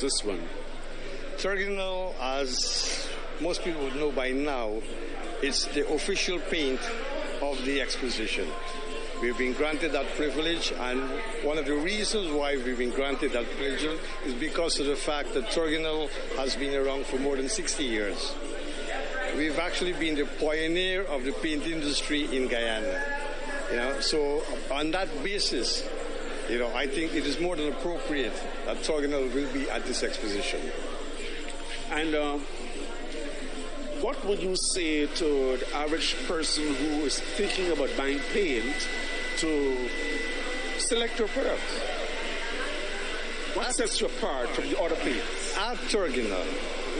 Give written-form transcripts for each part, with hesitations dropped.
this one? Terginal, as most people would know by now, it's the official paint of the exposition. We've been granted that privilege, and one of the reasons why we've been granted that privilege is because of the fact that Terginal has been around for more than 60 years. We've actually been the pioneer of the paint industry in Guyana. So on that basis, I think it is more than appropriate that Terginal will be at this exposition. And what would you say to the average person who is thinking about buying paint to select your product? What sets you apart from the other paints? At Terginal,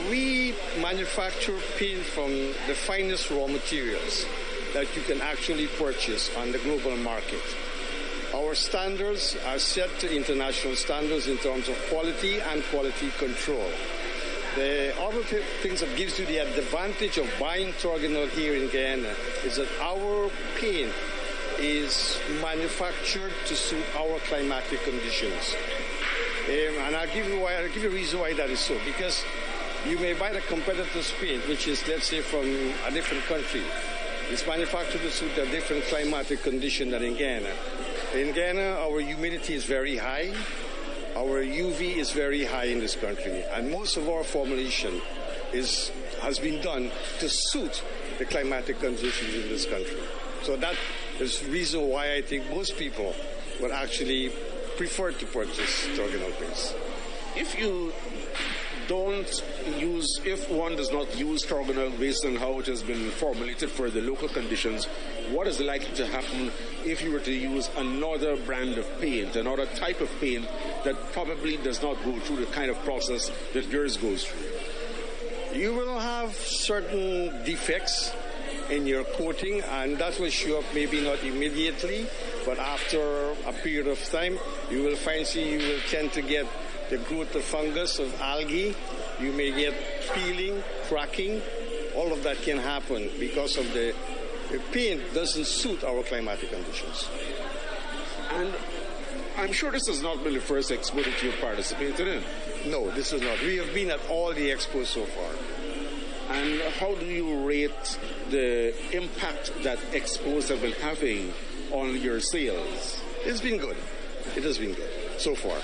we manufacture paint from the finest raw materials that you can actually purchase on the global market. Our standards are set to international standards in terms of quality and quality control. The other things that gives you the advantage of buying Terginal here in Guyana is that our paint is manufactured to suit our climatic conditions. And I'll give you a reason why that is so. Because you may buy the competitor's paint, which is, let's say, from a different country. It's manufactured to suit a different climatic condition than in Guyana. In Guyana, our humidity is very high. Our UV is very high in this country. And most of our formulation has been done to suit the climatic conditions in this country. So that is the reason why I think most people would actually prefer to purchase Terginal paints. If one does not use Terginal based on how it has been formulated for the local conditions, what is likely to happen if you were to use another brand of paint, another type of paint that probably does not go through the kind of process that yours goes through? You will have certain defects in your coating, and that will show up maybe not immediately, but after a period of time, you will tend to get the growth of fungus, of algae. You may get peeling, cracking. All of that can happen because of the paint doesn't suit our climatic conditions. And I'm sure this has not been the first expo that you've participated in. No, this is not. We have been at all the expos so far. And how do you rate the impact that expos have been having on your sales? It's been good. It has been good so far.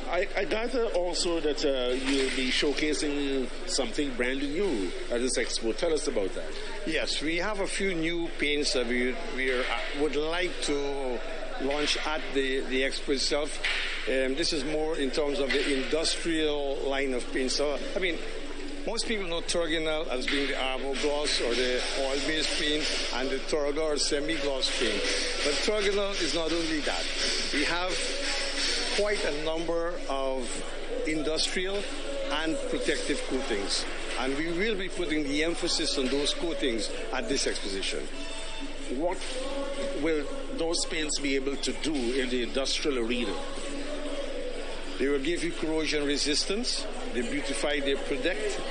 I gather also that you'll be showcasing something brand new at this expo. Tell us about that. Yes, we have a few new paints that we would like to launch at the expo itself. This is more in terms of the industrial line of paints. So, most people know Terginal as being the Arbor Gloss or the oil-based paint and the Turga or semi-gloss paint. But Terginal is not only that. We have quite a number of industrial and protective coatings. And we will be putting the emphasis on those coatings at this exposition. What will those paints be able to do in the industrial arena? They will give you corrosion resistance. They beautify their product.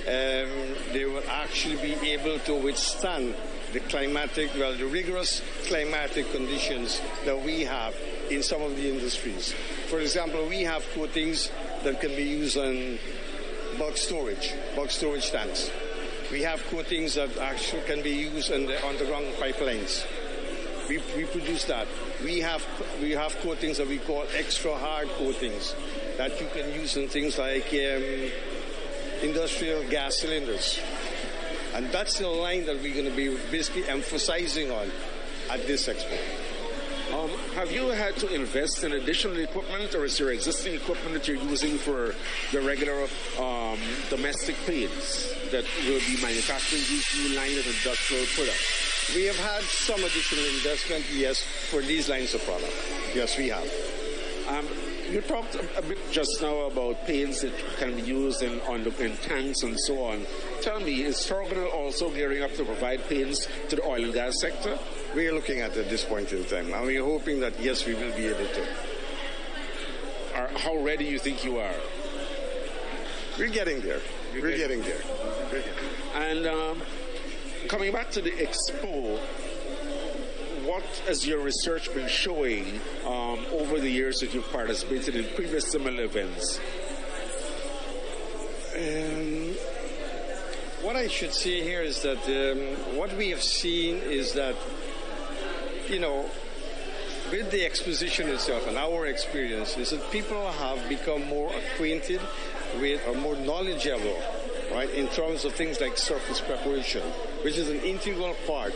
They will actually be able to withstand the rigorous climatic conditions that we have in some of the industries. For example, we have coatings that can be used on bulk storage tanks. We have coatings that actually can be used on the underground pipelines. We produce that. We have coatings that we call extra hard coatings that you can use on things like industrial gas cylinders. And that's the line that we're going to be basically emphasizing on at this expo. Have you had to invest in additional equipment, or is your existing equipment that you're using for the regular domestic paints that will be manufacturing these new line of industrial products? We have had some additional investment, yes, for these lines of product. Yes, we have. You talked a bit just now about paints that can be used in tanks and so on. Tell me, is Terginal also gearing up to provide paints to the oil and gas sector? We are looking at it at this point in time, and we're hoping that, yes, we will be able to. How ready you think you are? We're getting there. We're getting there. And coming back to the expo, what has your research been showing over the years that you've participated in previous similar events? What I should say here is that what we have seen is that, with the exposition itself and our experience is that people have become more acquainted with or more knowledgeable, right, in terms of things like surface preparation, which is an integral part.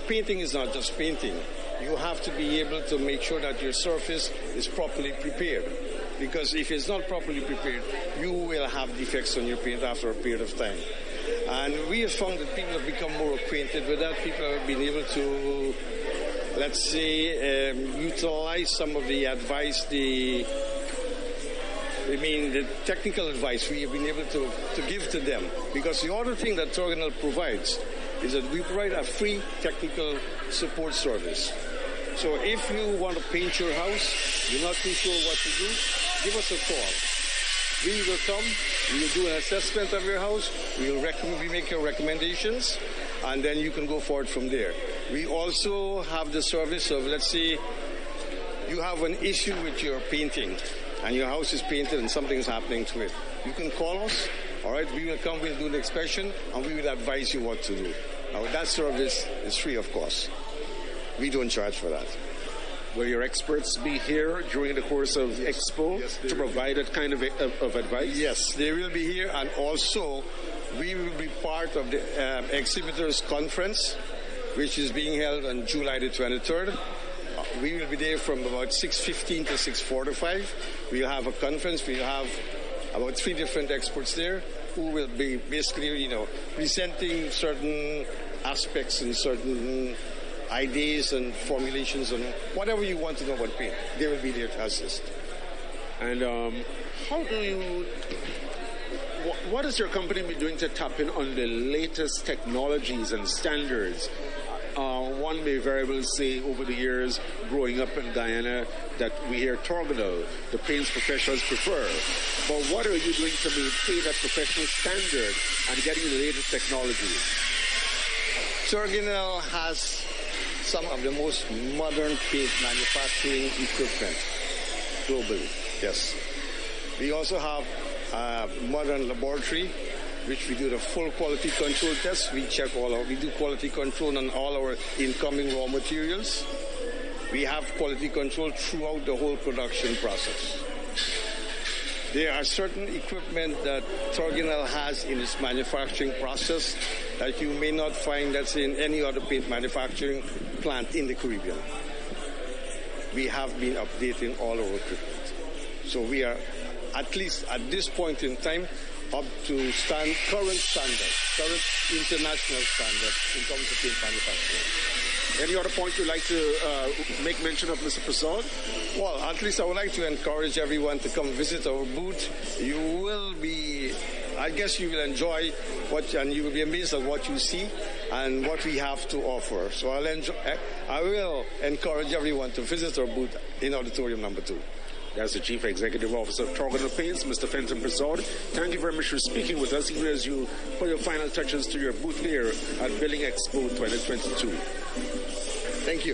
Painting is not just painting. You have to be able to make sure that your surface is properly prepared. Because if it's not properly prepared, you will have defects on your paint after a period of time. And we have found that people have become more acquainted with that. People have been able to, let's say, utilize some of the advice, the technical advice we have been able to give to them. Because the other thing that Torganell provides is that we provide a free technical support service. So if you want to paint your house, you're not too sure what to do, give us a call. We will come, we will do an assessment of your house, we make your recommendations, and then you can go forward from there. We also have the service of, let's say, you have an issue with your painting, and your house is painted and something is happening to it. You can call us, all right, we will come, we'll do an inspection, and we will advise you what to do. Now, that service is free, of course. We don't charge for that. Will your experts be here during the course of Expo to provide that kind of advice? Yes, they will be here, and also we will be part of the exhibitors conference, which is being held on July the 23rd. We will be there from about 6:15 to 6:45. We'll have a conference. We'll have about 3 different experts there who will be basically, presenting certain aspects and certain ideas and formulations and whatever you want to know about paint. They will be there to assist. And what is your company be doing to tap in on the latest technologies and standards? One may very well say over the years, growing up in Guyana, that we hear Torganell, the paints professionals prefer. But what are you doing to maintain that professional standard and getting the latest technology? Torganell has some of the most modern paint manufacturing equipment globally. Yes. We also have a modern laboratory, which we do the full quality control test. We do quality control on all our incoming raw materials. We have quality control throughout the whole production process. There are certain equipment that Torganell has in its manufacturing process that you may not find that's in any other paint manufacturing plant in the Caribbean. We have been updating all our equipment. So we are, at least at this point in time, up to current international standards in terms of paint manufacturing. Any other point you'd like to make mention of, Mr. Persaud? Well, at least I would like to encourage everyone to come visit our booth. I guess you will enjoy and you will be amazed at what you see and what we have to offer. So I will encourage everyone to visit our booth in Auditorium number 2. That's the Chief Executive Officer of Torganell Paints, Mr. Fenton Persaud. Thank you very much for speaking with us, even as you put your final touches to your booth here at Building Expo 2022. Thank you.